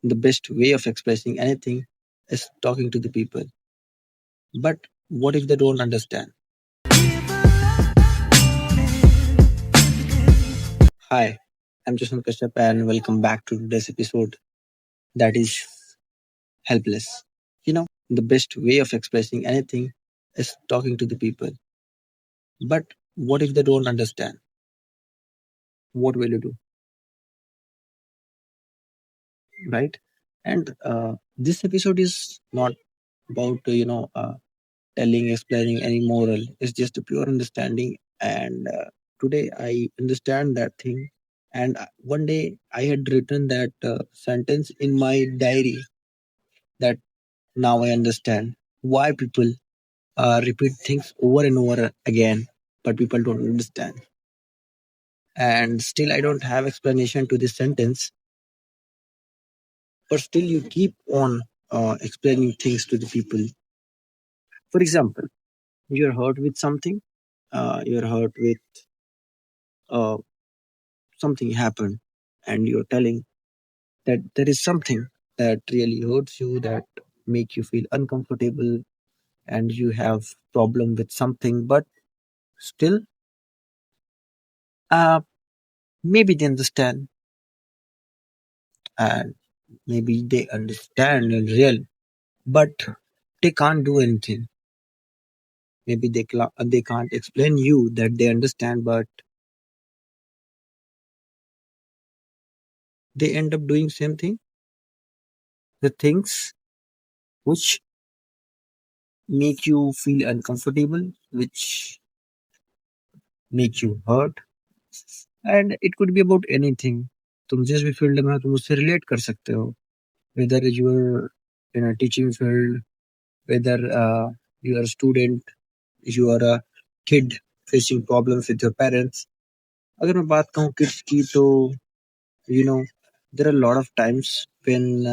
The best way of expressing anything is talking to the people. But what if they don't understand? Hi, I'm Jason Kashyap and welcome back to today's episode that is helpless. The best way of expressing anything is talking to the people. But what if they don't understand? What will you do? Right? And this episode is not about, telling, explaining any moral. It's just a pure understanding. And today I understand that thing. And one day I had written that sentence in my diary that now I understand why people repeat things over and over again, but people don't understand. And still, I don't have explanation to this sentence, but still, you keep on explaining things to the people. For example, you're hurt with something, you're hurt with uh, something happened, and you're telling that there is something that really hurts you, that make you feel uncomfortable, and you have problem with something, but still, uh, maybe they understand, and maybe they understand in real, but they can't do anything. Maybe they can't explain you that they understand, but they end up doing same thing, the things which make you feel uncomfortable, which make you hurt, and it could be about anything. तुम जिस भी field में हो तुम उससे relate कर सकते हो, whether you are in a teaching field, whether you are a student, you are a kid facing problems with your parents. अगर मैं बात कहूँ kids की तो you know there are a lot of times when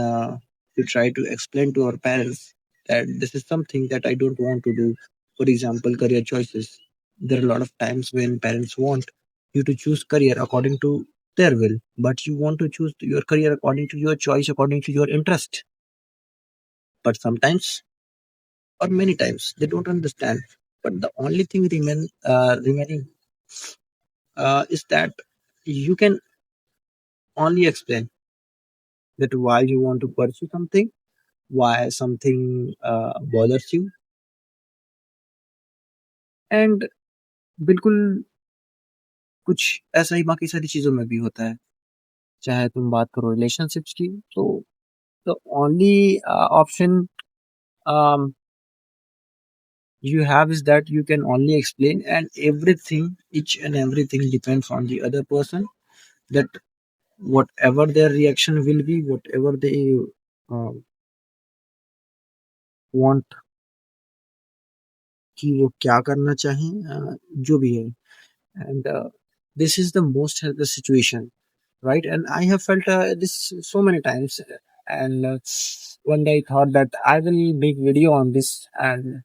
we try to explain to our parents that this is something that I don't want to do. For example, career choices. There are a lot of times when parents want you to choose career according to their will, but you want to choose your career according to your choice, according to your interest. But sometimes or many times they don't understand. But the only thing remaining is that you can only explain that why you want to pursue something, why something bothers you, and बिल्कुल कुछ ऐसा ही बाकी सारी चीज़ों में भी होता है। चाहे तुम बात करो रिलेशनशिप्स की, तो the only option you have is that you can only explain, and everything, each and everything depends on the other person, that whatever their reaction will be, whatever they uh, want कि वो क्या करना चाहें, जो भी है। And this is the most helpless situation, right? And I have felt this so many times. And one day I thought that I will make video on this and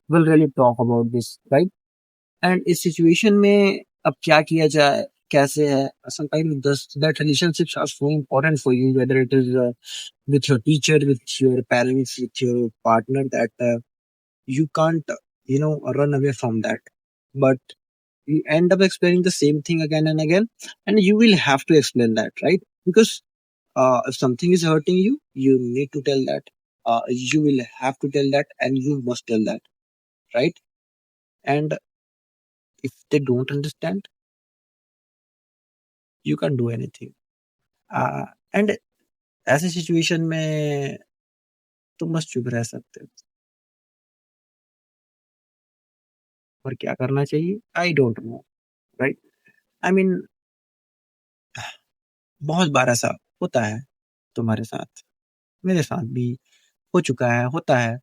will really talk about this, right? And इस situation में अब क्या किया जाए, कैसे है? Sometimes that relationships are so important for you, whether it is with your teacher, with your parents, with your partner, that you can't, run away from that. But you end up explaining the same thing again and again, and you will have to explain that, right? Because if something is hurting you, you need to tell that. You will have to tell that, and you must tell that, right? And if they don't understand, you can't do anything. And ऐसे situation में तुम बस चुप रह सकते हो, और क्या करना चाहिए I don't know, right? I mean बहुत बार ऐसा होता है तुम्हारे साथ, मेरे साथ भी हो चुका है, होता है।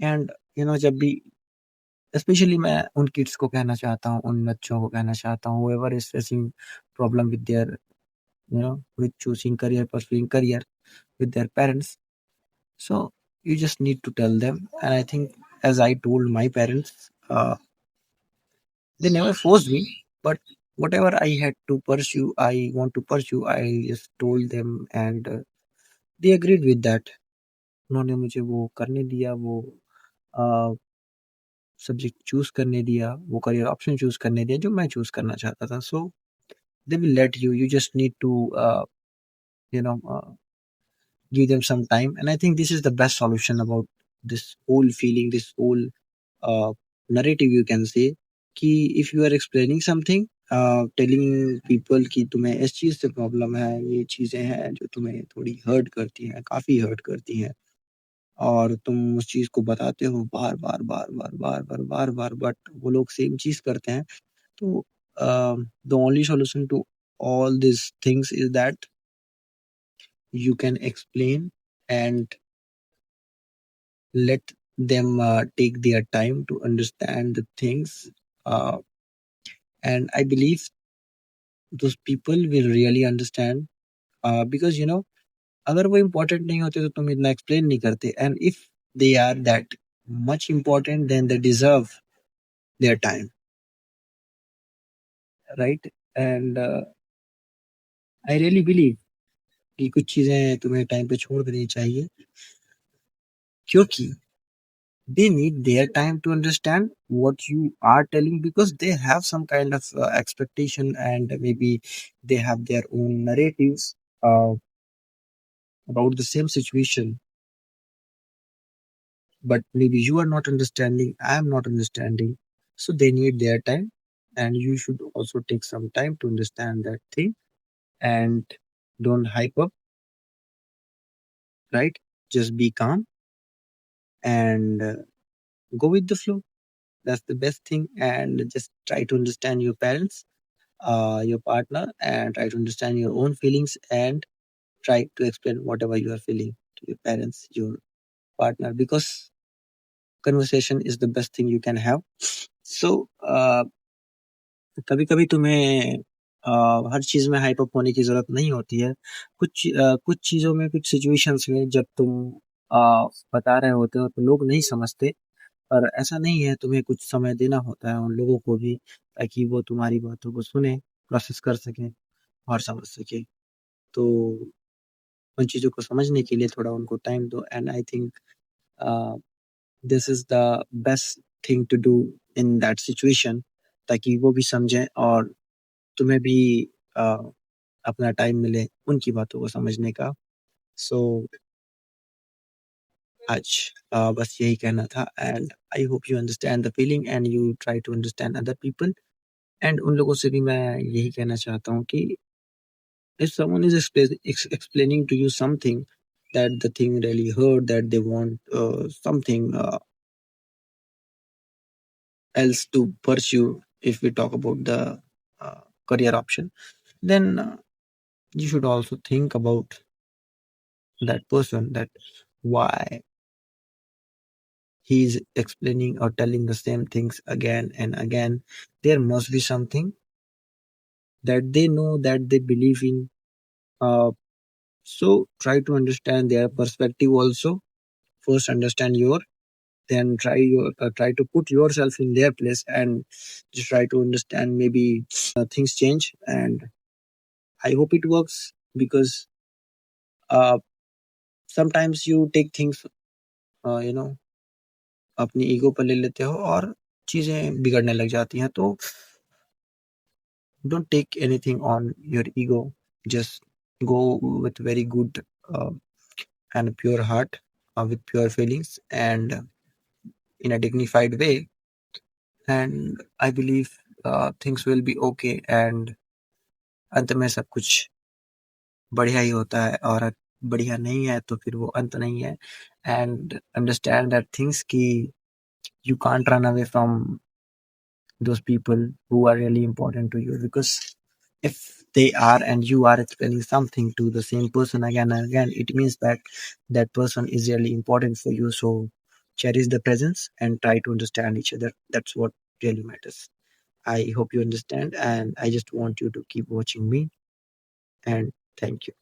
एंड जब भी स्पेशली मैं उन किड्स को कहना चाहता हूँ, उन बच्चों को कहना चाहता हूँ, whoever is facing problem with their, with choosing career, pursuing career with their parents. So you just need to tell them. And I think, as I told my parents, they never forced me, but whatever I had to pursue, I want to pursue, I just told them, and they agreed with that. उन्होंने मुझे वो करने दिया, वो subject choose करने दिया, वो career option choose करने दिया जो मैं चूज करना चाहता था। So they will let you, you just need to you know give them some time. And I think this is the best solution about this whole feeling, this whole uh, narrative you can say, कि if you are explaining something, telling people कि तुम्हें इस चीज से problem है, ये चीजें हैं जो तुम्हें थोड़ी हर्ट करती हैं, काफी हर्ट करती हैं, और तुम उस चीज को बताते हो बार बार बार बार बार बार बार बार, बट वो लोग सेम चीज करते हैं। तो the only solution to all these things is that you can explain and let them take their time to understand the things, uh, and I believe those people will really understand, because you know, अगर वो important नहीं होते तो तुम इतना explain नहीं करते, and if they are that much important then they deserve their time, right? And I really believe कि कुछ चीजें तुम्हें टाइम पे छोड़ देनी चाहिए, क्योंकि they need their time to understand what you are telling, because they have some kind of expectation, and maybe they have their own narratives about the same situation, but maybe you are not understanding, I am not understanding, so they need their time, and you should also take some time to understand that thing, and don't hype up, right? Just be calm and go with the flow. That's the best thing. And just try to understand your parents, your partner, and try to understand your own feelings, and try to explain whatever you are feeling to your parents, your partner, because conversation is the best thing you can have. So कभी कभी तुम्हें हर चीज में hype up होने की जरूरत नहीं होती है। कुछ चीजों में, कुछ सिचुएशंस में जब तुम बता रहे होते हो तो लोग नहीं समझते, पर ऐसा नहीं है, तुम्हें कुछ समय देना होता है उन लोगों को भी, ताकि वो तुम्हारी बातों को सुने, प्रोसेस कर सकें और समझ सके। तो उन चीज़ों को समझने के लिए थोड़ा उनको टाइम दो, and I think this is the best thing to do in that situation, ताकि वो भी समझें और तुम्हें भी अपना टाइम मिले उनकी बातों को समझने का। सो आज बस यही कहना था, and I hope you understand the feeling and you try to understand other people. And उन लोगों से भी मैं यही कहना चाहता हूँ कि if someone is explaining to you something that the thing really hurt, that they want something else to pursue, if we talk about the career option, then you should also think about that person, that why he is explaining or telling the same things again and again. There must be something that they know, that they believe in. uh, so try to understand their perspective also. First understand your, then try to put yourself in their place, and just try to understand. Maybe things change, and I hope it works, because uh, sometimes you take things you know अपनी ego पर ले लेते हो और चीजें बिगड़ने लग जाती हैं। तो don't take anything on your ego, just go with very good and pure heart, with pure feelings, and in a dignified way, and I believe things will be okay, and अंत में सब कुछ बढ़िया ही होता है, और बढ़िया नहीं है तो फिर वो अंत नहीं है। एंड अंडरस्टैंड दैट थिंग्स कि you can't run away from those people who are really important to you, because if they are and you are explaining something to the same person again and again, it means that that person is really important for you. So cherish the presence and try to understand each other. That's what really matters. I hope you understand, and I just want you to keep watching me, and thank you.